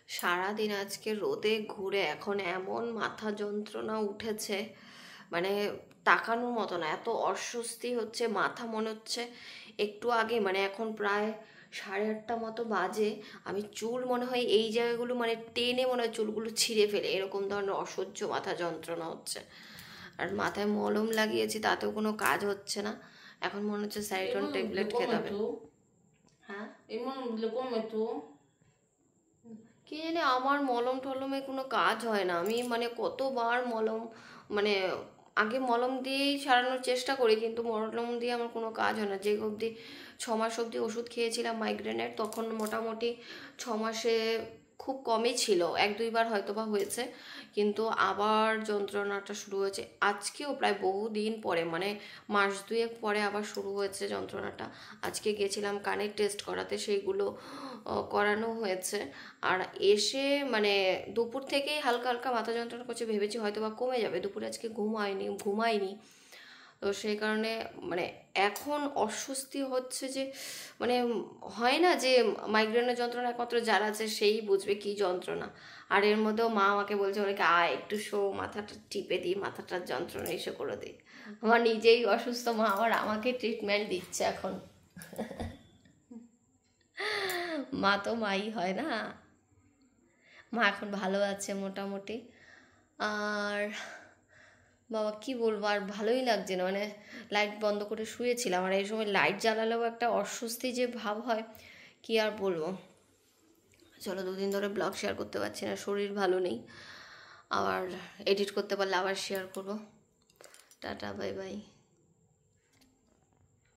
সারাদিন আজকে রোদে ঘুরে এখন এমন মাথা যন্ত্রণা উঠেছে, মানে তাকানোর মতো না, এত অস্বস্তি হচ্ছে, মাথা মনে হচ্ছে একটু আগে মানে এখন প্রায় 8:30 মতো বাজে, আমি চুল মনে হয় এই জায়গাগুলো মানে টেনে মনে হয় চুলগুলো ছিঁড়ে ফেলে, এরকম ধরনের অসহ্য মাথা যন্ত্রণা হচ্ছে। আর মাথায় মলম লাগিয়েছি তাতেও কোনো কাজ হচ্ছে না, এখন মনে হচ্ছে স্যারিডন ট্যাবলেট খেতে হবে। হ্যাঁ, কি জানি আমার মলম টলমে কোনো কাজ হয় না, আমি মানে কতবার মলম মানে আগে মলম দিয়েই সারানোর চেষ্টা করি, কিন্তু মলম দিয়ে আমার কোনো কাজ হয় না। যে অবধি 6 মাস অবধি ওষুধ খেয়েছিলাম মাইগ্রেনের, তখন মোটামুটি 6 মাসে খুব কমই ছিল, 1-2বার হয়তো বা হয়েছে, কিন্তু আবার যন্ত্রণাটা শুরু হয়েছে আজকেও প্রায় বহুদিন পরে, মানে মাস দুয়েক পরে আবার শুরু হয়েছে যন্ত্রণাটা। আজকে গেছিলাম কানের টেস্ট করাতে, সেইগুলো করানো হয়েছে। আর এসে মানে দুপুর থেকেই হালকা হালকা মাথা যন্ত্রণা করছে, ভেবেছি হয়তো বা কমে যাবে, দুপুরে আজকে ঘুমাইনি, তো সেই কারণে মানে এখন অস্বস্তি হচ্ছে যে মানে হয় না যে মাইগ্রেনের যন্ত্রণা একমাত্র যার আছে সেই বুঝবে কি যন্ত্রণা। আর এর মধ্যেও মা আমাকে বলছে অনেকে আয় একটু শো, মাথাটা টিপে দিই, মাথাটার যন্ত্রণা এসে করে দিই। আমার নিজেই অসুস্থ, মা আবার আমাকে ট্রিটমেন্ট দিচ্ছে এখন। মা তো মাই হয় না। মা এখন ভালো আছে মোটামুটি। আর বাবা কি বলবো, আর ভালোই লাগছে না, মানে লাইট বন্ধ করে শুয়েছিলাম, আর এই সময় লাইট জ্বালালেও একটা অস্বস্তি যে ভাব হয়, কি আর বলবো। চলো, 2 দিন ধরে ব্লগ শেয়ার করতে পারছি না, শরীর ভালো নেই, আবার এডিট করতে পারলে আবার শেয়ার করবো। Tata, bye bye.